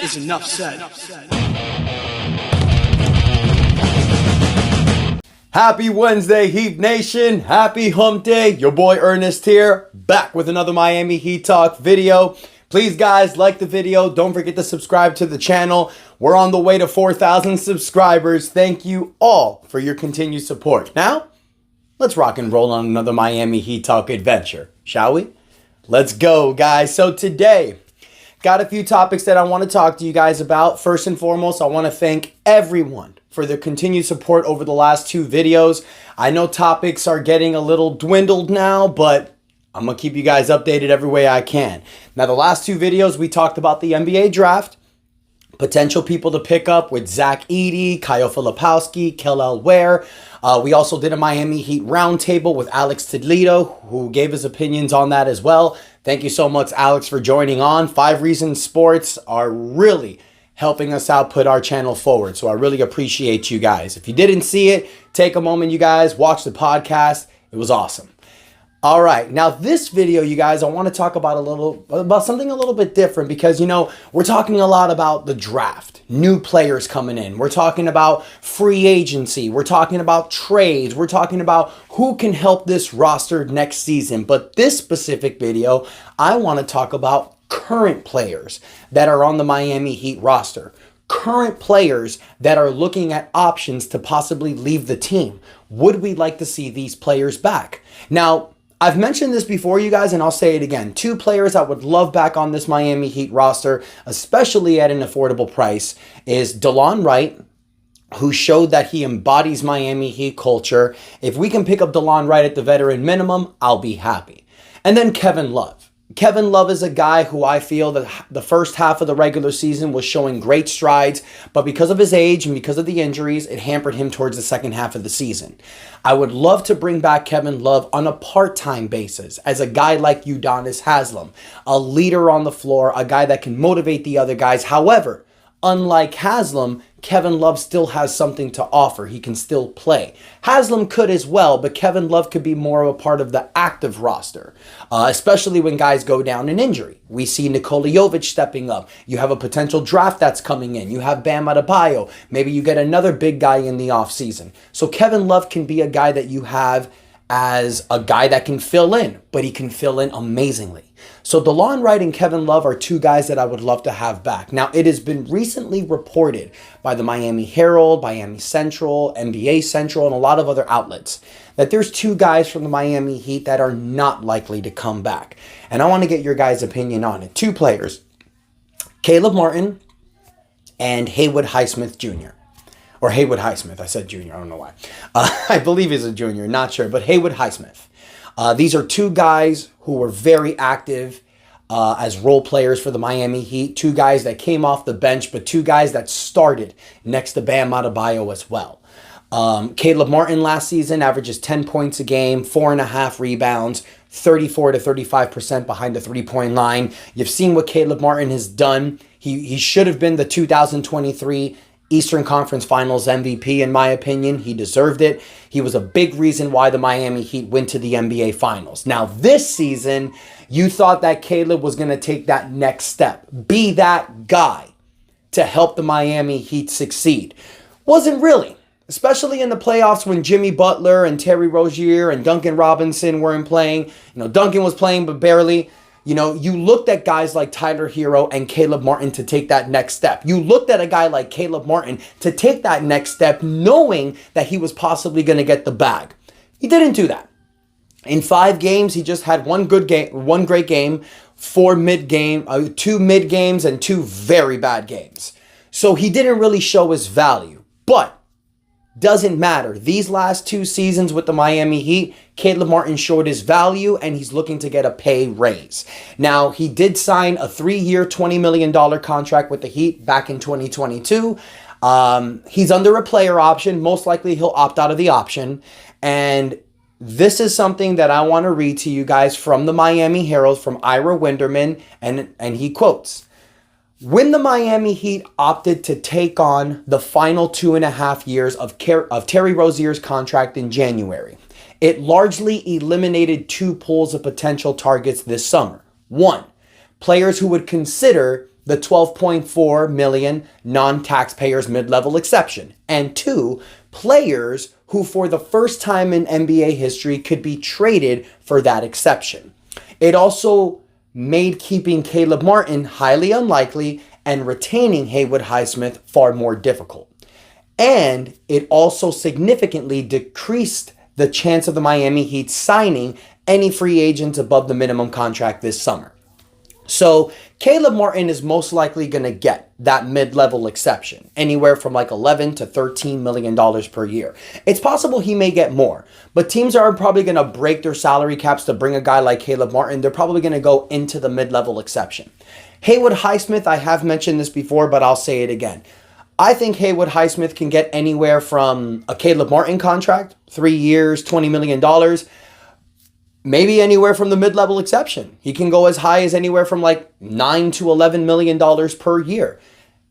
is enough said. Happy Wednesday, Heat Nation. Happy Hump Day. Your boy Ernest here, back with another Miami Heat Talk video. Please, guys, like the video. Don't forget to subscribe to the channel. We're on the way to 4,000 subscribers. Thank you all for your continued support. Now, let's rock and roll on another Miami Heat Talk adventure, shall we? Let's go, guys. So today, got a few topics that I want to talk to you guys about. First and foremost, I want to thank everyone for their continued support over the last two videos. I know topics are getting a little dwindled now, but I'm going to keep you guys updated every way I can. Now, the last two videos, we talked about the NBA draft, potential people to pick up with Zach Edey, Kyle Filipowski, Kel'el Ware. We also did a Miami Heat roundtable with Alex Toledo, who gave his opinions on that as well. Thank you so much, Alex, for joining on. 5 Reasons Sports are really helping us out, put our channel forward. So I really appreciate you guys. If you didn't see it, take a moment, you guys, watch the podcast. It was awesome. All right, now this video, you guys, I want to talk about something a little bit different because, you know, we're talking a lot about the draft, new players coming in. We're talking about free agency. We're talking about trades. We're talking about who can help this roster next season. But this specific video, I want to talk about current players that are on the Miami Heat roster. Current players that are looking at options to possibly leave the team. Would we like to see these players back? Now, I've mentioned this before, you guys, and I'll say it again. 2 players I would love back on this Miami Heat roster, especially at an affordable price, is DeLon Wright, who showed that he embodies Miami Heat culture. If we can pick up DeLon Wright at the veteran minimum, I'll be happy. And then Kevin Love. Kevin Love is a guy who I feel that the first half of the regular season was showing great strides, but because of his age and because of the injuries, it hampered him towards the second half of the season. I would love to bring back Kevin Love on a part-time basis as a guy like Udonis Haslem, a leader on the floor, a guy that can motivate the other guys. However, unlike Haslem, Kevin Love still has something to offer. He can still play. Haslem could as well, but Kevin Love could be more of a part of the active roster, especially when guys go down in injury. We see Nikola Jovic stepping up. You have a potential draft that's coming in. You have Bam Adebayo. Maybe you get another big guy in the offseason. So Kevin Love can be a guy that you have as a guy that can fill in, but he can fill in amazingly. So DeLon Wright and Kevin Love are 2 guys that I would love to have back. Now, it has been recently reported by the Miami Herald, Miami Central, NBA Central, and a lot of other outlets that there's 2 guys from the Miami Heat that are not likely to come back. And I want to get your guys' opinion on it. 2 players, Caleb Martin and Haywood Highsmith Jr. Or Haywood Highsmith. I said junior. I don't know why. I believe he's a junior. Not sure. But Haywood Highsmith. These are 2 guys who were very active as role players for the Miami Heat. 2 guys that came off the bench, but 2 guys that started next to Bam Adebayo as well. Caleb Martin last season averages 10 points a game, 4.5 rebounds, 34 to 35% behind the three-point line. You've seen what Caleb Martin has done. He should have been the 2023 Eastern Conference Finals MVP, in my opinion. He deserved it. He was a big reason why the Miami Heat went to the NBA Finals. Now, this season, you thought that Caleb was going to take that next step, be that guy to help the Miami Heat succeed. Wasn't really, especially in the playoffs when Jimmy Butler and Terry Rozier and Duncan Robinson weren't playing. You know, Duncan was playing, but barely. You know, you looked at guys like Tyler Hero and Caleb Martin to take that next step. You looked at a guy like Caleb Martin to take that next step knowing that he was possibly going to get the bag. He didn't do that. In 5 games, he just had one great game, 2 mid games, and 2 very bad games. So he didn't really show his value. But doesn't matter. These last 2 seasons with the Miami Heat, Caleb Martin showed his value and he's looking to get a pay raise. Now, he did sign a 3-year, $20 million contract with the Heat back in 2022. He's under a player option. Most likely he'll opt out of the option. And this is something that I want to read to you guys from the Miami Herald, from Ira Winderman, and he quotes, "When the Miami Heat opted to take on the final 2.5 years of Terry Rozier's contract in January, it largely eliminated 2 pools of potential targets this summer. 1, players who would consider the $12.4 million non-taxpayers mid-level exception. And 2, players who for the first time in NBA history could be traded for that exception. It also made keeping Caleb Martin highly unlikely and retaining Haywood Highsmith far more difficult. And it also significantly decreased the chance of the Miami Heat signing any free agents above the minimum contract this summer. So Caleb Martin is most likely going to get that mid-level exception, anywhere from like $11 to $13 million per year. It's possible he may get more, but teams are probably going to break their salary caps to bring a guy like Caleb Martin. They're probably going to go into the mid-level exception. Haywood Highsmith, I have mentioned this before, but I'll say it again. I think Haywood Highsmith can get anywhere from a Caleb Martin contract, 3 years, $20 million, maybe anywhere from the mid-level exception. He can go as high as anywhere from like $9 to $11 million per year.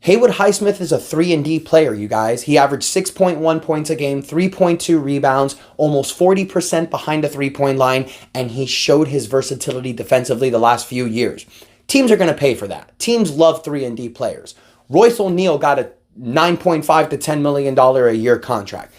Haywood Highsmith is a 3-and-D player, you guys. He averaged 6.1 points a game, 3.2 rebounds, almost 40% behind the three-point line, and he showed his versatility defensively the last few years. Teams are going to pay for that. Teams love 3-and-D players. Royce O'Neal got a $9.5 to $10 million a year contract.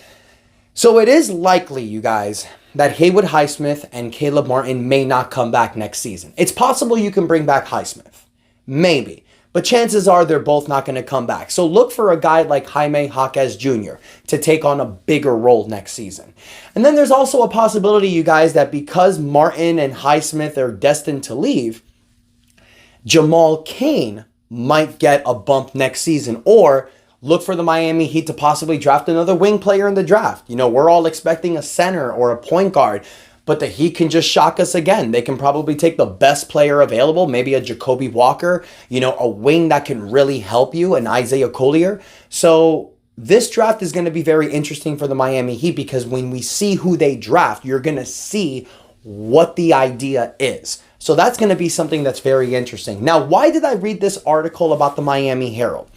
So it is likely, you guys, that Haywood Highsmith and Caleb Martin may not come back next season. It's possible you can bring back Highsmith. Maybe. But chances are they're both not going to come back. So look for a guy like Jaime Jaquez Jr. to take on a bigger role next season. And then there's also a possibility, you guys, that because Martin and Highsmith are destined to leave, Jamal Cain might get a bump next season, or look for the Miami Heat to possibly draft another wing player in the draft. You know, we're all expecting a center or a point guard, but the Heat can just shock us again. They can probably take the best player available, maybe a Jacoby Walker, you know, a wing that can really help you, an Isaiah Collier. So this draft is going to be very interesting for the Miami Heat, because when we see who they draft, you're going to see what the idea is. So that's going to be something that's very interesting. Now, why did I read this article about the Miami Herald?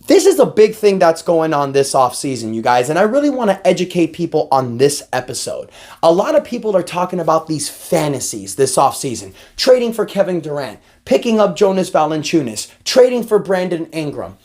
This is a big thing that's going on this offseason, you guys, and I really want to educate people on this episode. A lot of people are talking about these fantasies this offseason. Trading for Kevin Durant, picking up Jonas Valanciunas, trading for Brandon Ingram.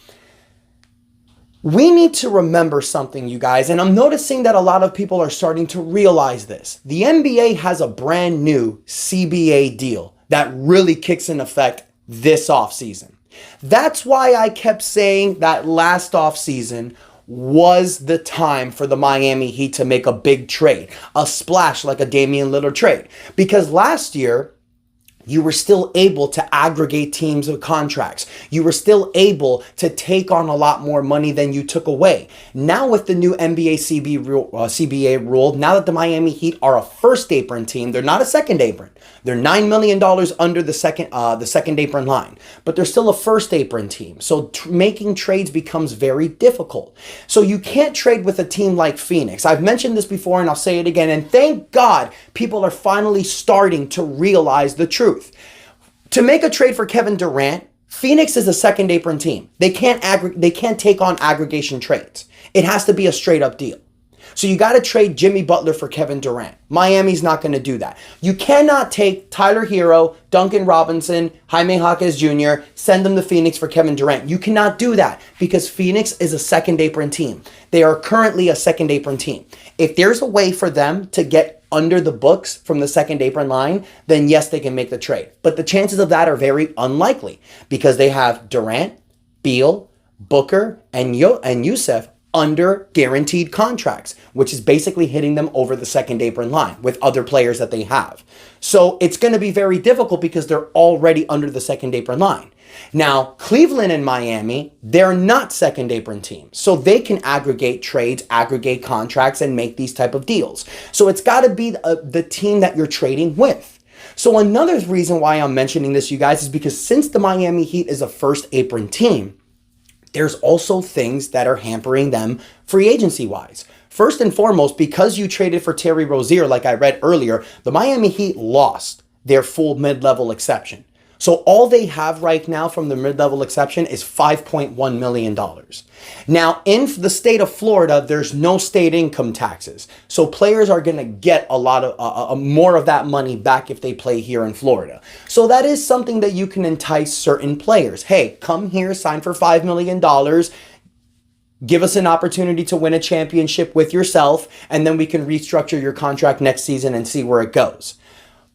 We need to remember something, you guys, and I'm noticing that a lot of people are starting to realize this. The NBA has a brand new CBA deal that really kicks in effect this offseason. That's why I kept saying that last offseason was the time for the Miami Heat to make a big trade, a splash like a Damian Lillard trade. Because last year, you were still able to aggregate teams with contracts. You were still able to take on a lot more money than you took away. Now with the new NBA CBA rule, now that the Miami Heat are a first apron team, they're not a second apron. They're $9 million under the second apron line, but they're still a first apron team. So making trades becomes very difficult. So you can't trade with a team like Phoenix. I've mentioned this before and I'll say it again. And thank God people are finally starting to realize the truth. To make a trade for Kevin Durant, Phoenix is a second apron team. They can't take on aggregation trades. It has to be a straight up deal. So you got to trade Jimmy Butler for Kevin Durant. Miami's not going to do that. You cannot take Tyler Hero, Duncan Robinson, Jaime Jaquez Jr., send them to Phoenix for Kevin Durant. You cannot do that because Phoenix is a second apron team. They are currently a second apron team. If there's a way for them to get under the books from the second apron line, then yes, they can make the trade. But the chances of that are very unlikely because they have Durant, Beal, Booker, and Yusef under guaranteed contracts, which is basically hitting them over the second apron line with other players that they have. So it's going to be very difficult because they're already under the second apron line. Now, Cleveland and Miami, they're not second apron teams. So they can aggregate trades, aggregate contracts, and make these type of deals. So it's got to be the team that you're trading with. So another reason why I'm mentioning this, you guys, is because since the Miami Heat is a first apron team, there's also things that are hampering them free agency-wise. First and foremost, because you traded for Terry Rozier, like I read earlier, the Miami Heat lost their full mid-level exception. So all they have right now from the mid-level exception is $5.1 million. Now, in the state of Florida, there's no state income taxes. So players are going to get a lot of more of that money back if they play here in Florida. So that is something that you can entice certain players. Hey, come here, sign for $5 million. Give us an opportunity to win a championship with yourself, and then we can restructure your contract next season and see where it goes.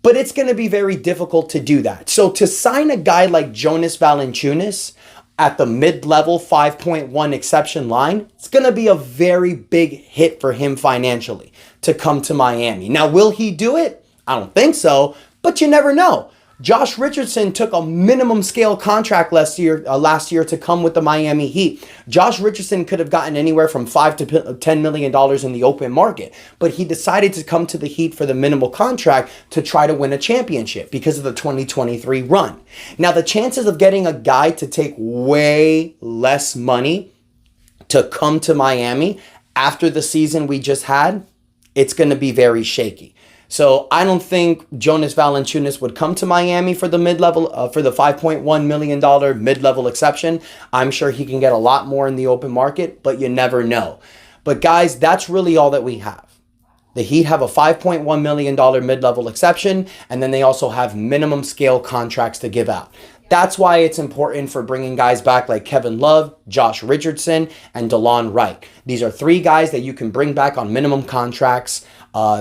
But it's going to be very difficult to do that. So to sign a guy like Jonas Valanciunas at the mid-level 5.1 exception line, it's going to be a very big hit for him financially to come to Miami. Now, will he do it? I don't think so, but you never know. Josh Richardson took a minimum scale contract last year to come with the Miami Heat. Josh Richardson could have gotten anywhere from $5 to $10 million in the open market, but he decided to come to the Heat for the minimal contract to try to win a championship because of the 2023 run. Now, the chances of getting a guy to take way less money to come to Miami after the season we just had, it's going to be very shaky. So I don't think Jonas Valanciunas would come to Miami for the mid-level, for the $5.1 million mid-level exception. I'm sure he can get a lot more in the open market, but you never know. But guys, that's really all that we have. The Heat have a $5.1 million mid-level exception, and then they also have minimum scale contracts to give out. That's why it's important for bringing guys back like Kevin Love, Josh Richardson, and DeLon Wright. These are three guys that you can bring back on minimum contracts.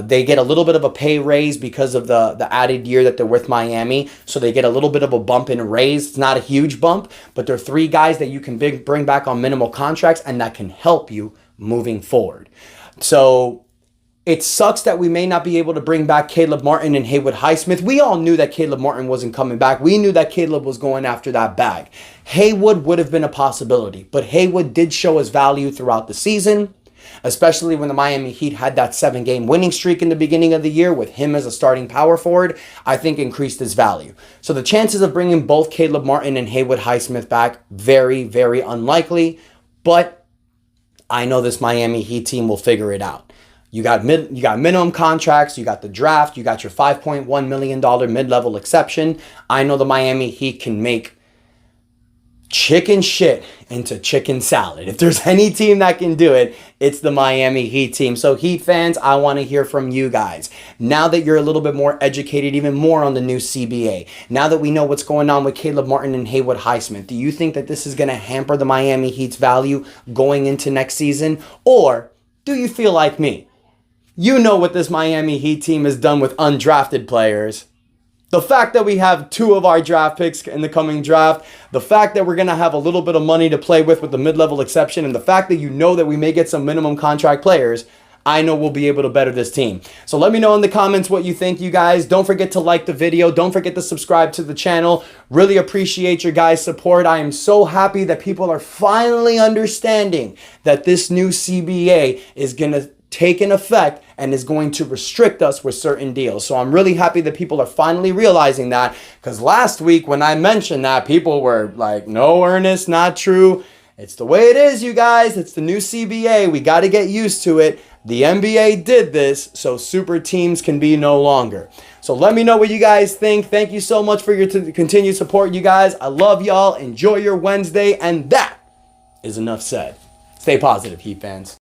They get a little bit of a pay raise because of the added year that they're with Miami. So they get a little bit of a bump in raise. It's not a huge bump, but they're three guys that you can bring back on minimal contracts and that can help you moving forward. So it sucks that we may not be able to bring back Caleb Martin and Haywood Highsmith. We all knew that Caleb Martin wasn't coming back. We knew that Caleb was going after that bag. Haywood would have been a possibility, but Haywood did show his value throughout the season, especially when the Miami Heat had that 7-game winning streak in the beginning of the year with him as a starting power forward. I think increased his value. So the chances of bringing both Caleb Martin and Haywood Highsmith back, very, very unlikely, but I know this Miami Heat team will figure it out. You got minimum contracts, you got the draft, you got your $5.1 million mid-level exception. I know the Miami Heat can make chicken shit into chicken salad. If there's any team that can do it, it's the Miami Heat team. So Heat fans, I want to hear from you guys. Now that you're a little bit more educated, even more on the new CBA, now that we know what's going on with Caleb Martin and Haywood Highsmith, do you think that this is going to hamper the Miami Heat's value going into next season? Or do you feel like me? You know what this Miami Heat team has done with undrafted players. The fact that we have 2 of our draft picks in the coming draft, the fact that we're going to have a little bit of money to play with the mid-level exception, and the fact that you know that we may get some minimum contract players, I know we'll be able to better this team. So let me know in the comments what you think, you guys. Don't forget to like the video. Don't forget to subscribe to the channel. Really appreciate your guys' support. I am so happy that people are finally understanding that this new CBA is going to take an effect and is going to restrict us with certain deals. So I'm really happy that people are finally realizing that, because last week when I mentioned that, people were like, no, Ernest, not true. It's the way it is, you guys. It's the new CBA. We got to get used to it. The NBA did this, so super teams can be no longer. So let me know what you guys think. Thank you so much for your continued support, you guys. I love y'all. Enjoy your Wednesday. And that is enough said. Stay positive, Heat fans.